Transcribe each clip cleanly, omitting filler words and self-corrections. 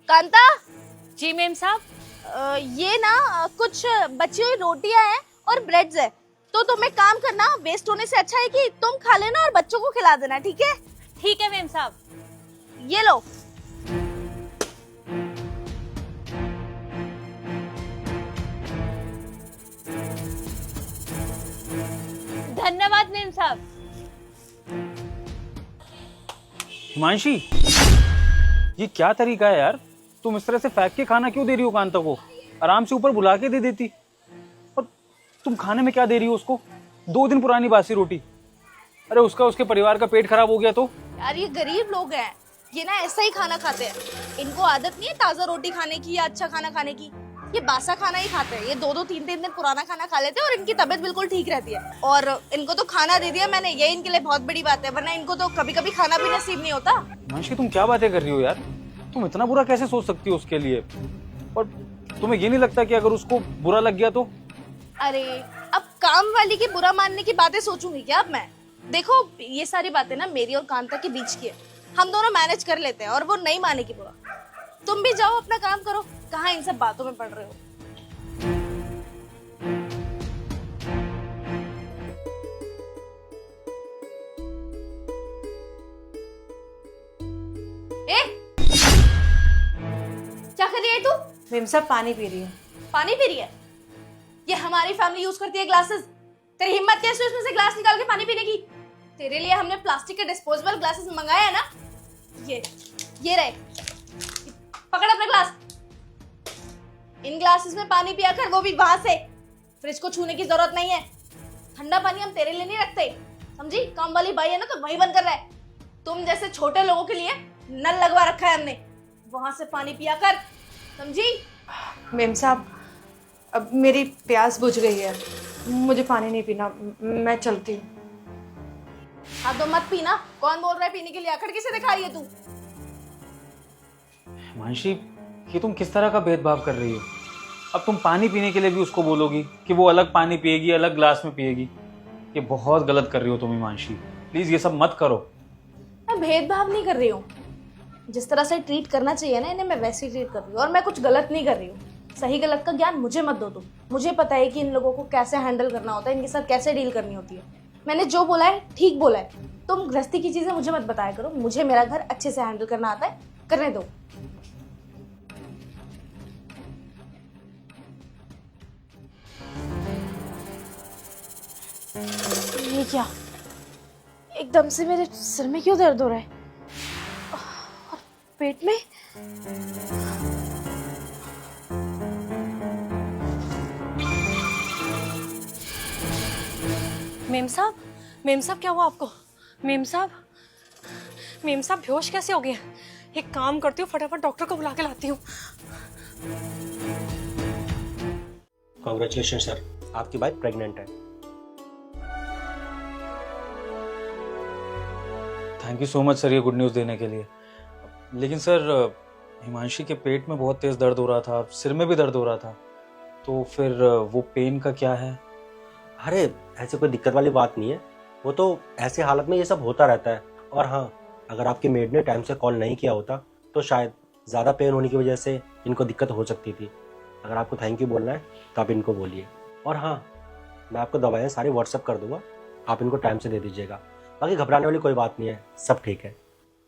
कांता, जी ma'am साहब। ये ना कुछ बची हुई रोटियां हैं और ब्रेड्स है, तो तुम एक काम करना, वेस्ट होने से अच्छा है कि तुम खा लेना और बच्चों को खिला देना, ठीक है? ठीक है मेम साहब। ये लो। धन्यवाद मेम साहब। हिमांशी, ये क्या तरीका है यार? तुम इस तरह से फेंक के खाना क्यों दे रही हो कांता को? आराम से ऊपर बुला के दे देती। और तुम खाने में क्या दे रही हो उसको? 2 दिन पुरानी बासी रोटी। अरे उसका उसके परिवार का पेट खराब हो गया तो? यार ये गरीब लोग हैं, ये ना ऐसा ही खाना खाते हैं। इनको आदत नहीं है ताजा रोटी खाने की या अच्छा खाना खाने की, ये बासा खाना ही खाते हैं। ये 2-2 3-3 दिन पुराना खाना खा लेते हैं और इनकी तबीयत बिल्कुल ठीक रहती है। और इनको तो खाना दे दिया मैंने, ये इनके लिए बहुत बड़ी बात है, वरना इनको तो कभी कभी खाना भी नसीब नहीं होता। हिमांशी, तुम क्या बातें कर रही हो यार? तुम इतना बुरा कैसे सोच सकती हो उसके लिए? और तुम्हें ये नहीं लगता कि अगर उसको बुरा लग गया तो? अरे अब काम वाली की बुरा मानने की बातें सोचूंगी क्या अब मैं? देखो ये सारी बातें ना मेरी और कांता के बीच की है, हम दोनों मैनेज कर लेते हैं और वो नहीं मानेगी बुरा। तुम भी जाओ अपना काम करो, कहाँ इन सब बातों में पड़ रहे हो। ए, क्या कर रही है तू? मेम साहब पानी पी रही हूँ। पानी पी रही है? ये हमारी फैमिली यूज करती है ग्लासेस, तेरी हिम्मत कैसे हुई उसमें से ग्लास निकाल के पानी पीने की? तेरे लिए हमने प्लास्टिक के डिस्पोजेबल ग्लासेस मंगाए हैं ना, ये रहे, पकड़ अपना ग्लास। इन ग्लासेस में पानी पिया कर, वो भी वहां से। फ्रिज को छूने की जरूरत नहीं है, ठंडा पानी हम तेरे लिए नहीं रखते, समझी? काम वाली बाई है ना तो वही बंद कर रहा है। तुम जैसे छोटे लोगों के लिए नल लगवा रखा है हमने, वहां से पानी पिया कर, समझी? मेम साहब अब मेरी प्यास बुझ गई है, मुझे पानी नहीं पीना, मैं चलती हूँ। हाँ तो मत पीना। कौन बोल रहा है पीने के लिए? अकड़ किसे दिखा रही है तू? हिमांशी, ये तुम किस तरह का भेदभाव कर रही हो? अब तुम पानी पीने के लिए भी उसको बोलोगी कि वो अलग पानी पिएगी, अलग ग्लास में पिएगी? ये बहुत गलत कर रही हो तुम हिमांशी, प्लीज ये सब मत करो। मैं भेदभाव नहीं कर रही हूँ, जिस तरह से ट्रीट करना चाहिए ना इन्हें, मैं वैसे ही ट्रीट कर रही हूँ। और मैं कुछ गलत नहीं कर रही हूँ। सही गलत का ज्ञान मुझे मत दो तुम, मुझे पता है कि इन लोगों को कैसे हैंडल करना होता है, इनके साथ कैसे डील करनी होती है। मैंने जो बोला है ठीक बोला है। तुम गृहस्थी की चीजें मुझे मत बताया करो, मुझे मेरा घर अच्छे से हैंडल करना आता है, करने दो। ये क्या, एकदम से मेरे सिर में क्यों दर्द हो रहा है और पेट में? मेम साहब क्या हुआ आपको? मेम साहब बेहोश कैसे हो गए? एक काम करती हूँ, फटाफट डॉक्टर को बुला के लाती हूँ। कांग्रेचुलेशन सर, आपकी वाइफ प्रेग्नेंट है। Thank you so much sir ये गुड न्यूज़ देने के लिए। लेकिन सर हिमांशी के पेट में बहुत तेज़ दर्द हो रहा था, सिर में भी दर्द हो रहा था, तो फिर वो पेन का क्या है? अरे ऐसे कोई दिक्कत वाली बात नहीं है, वो तो ऐसे हालत में ये सब होता रहता है। और हाँ, अगर आपकी मेड ने टाइम से कॉल नहीं किया होता तो शायद ज़्यादा पेन होने की वजह से इनको दिक्कत हो सकती थी। अगर आपको थैंक यू बोलना है तो आप इनको बोलिए। और हाँ, मैं आपको दवाएं सारी व्हाट्सअप कर दूंगा, आप इनको टाइम से दे दीजिएगा। बाकी घबराने वाली कोई बात नहीं है, सब ठीक है।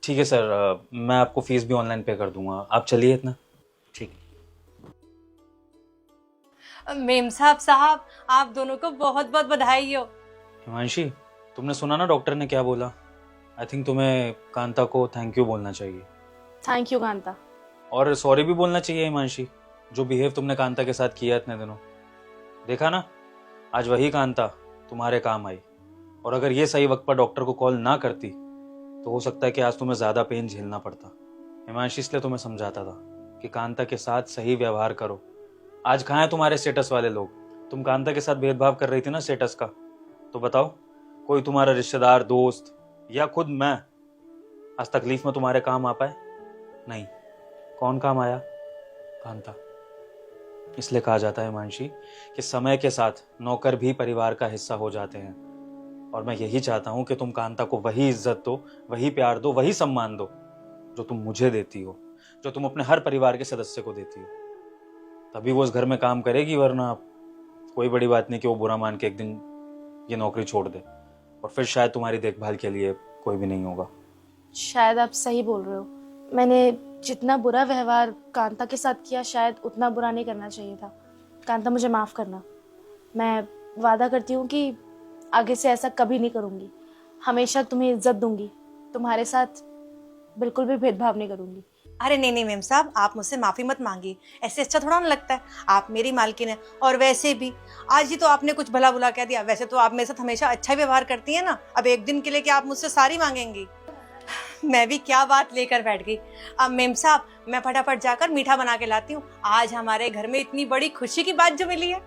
ठीक है सर, मैं आपको फीस भी ऑनलाइन पे कर दूंगा, आप चलिए इतना। ठीक। मेम साहब आप दोनों को बहुत बहुत बधाई हो। हिमांशी, तुमने सुना ना डॉक्टर ने क्या बोला? आई थिंक तुम्हें कांता को थैंक यू बोलना चाहिए। Thank you Kanta. और सॉरी भी बोलना चाहिए हिमांशी, जो बिहेव तुमने कांता के साथ किया इतने दिनों। देखा ना, आज वही कांता तुम्हारे काम आई। और अगर ये सही वक्त पर डॉक्टर को कॉल ना करती तो हो सकता है कि आज तुम्हें ज़्यादा पेन झेलना पड़ता। हिमांशी, इसलिए तुम्हें समझाता था कि कांता के साथ सही व्यवहार करो। आज कहाँ है तुम्हारे स्टेटस वाले लोग? तुम कांता के साथ भेदभाव कर रही थी ना स्टेटस का, तो बताओ कोई तुम्हारा रिश्तेदार, दोस्त या खुद मैं आज तकलीफ में तुम्हारे काम आ पाए? नहीं। कौन काम आया? कांता। इसलिए कहा जाता है हिमांशी कि समय के साथ नौकर भी परिवार का हिस्सा हो जाते हैं। और मैं यही चाहता हूं कि तुम कांता को वही इज्जत दो, वही प्यार दो, वही सम्मान दो जो तुम मुझे देती हो, जो तुम अपने हर परिवार के सदस्य को देती हो। तभी वो उस घर में काम करेगी, वरना कोई बड़ी बात नहीं कि वो बुरा मान के एक दिन ये नौकरी छोड़ दे और फिर शायद तुम्हारी देखभाल के लिए कोई भी नहीं होगा। शायद आप सही बोल रहे हो। मैंने जितना बुरा व्यवहार कांता के साथ किया शायद उतना बुरा नहीं करना चाहिए था। कांता, मुझे माफ़ करना। मैं वादा करती हूँ कि आगे से ऐसा कभी नहीं करूँगी। हमेशा तुम्हें इज्जत दूंगी, तुम्हारे साथ बिल्कुल भी भेदभाव नहीं करूँगी। अरे नहीं नहीं मेम साहब, आप मुझसे माफ़ी मत मांगिए, ऐसे अच्छा थोड़ा ना लगता है। आप मेरी मालकिन है, और वैसे भी आज ही तो आपने कुछ भला बुला कह दिया। वैसे तो आप मेरे साथ हमेशा अच्छा व्यवहार करती हैं ना, अब एक दिन के लिए क्या आप मुझसे सारी मांगेंगी? मैं भी क्या बात लेकर बैठ गई। अब मेम साहब, मैं फटाफट जाकर मीठा बना के लाती हूँ। आज हमारे घर में इतनी बड़ी खुशी की बात जो मिली है।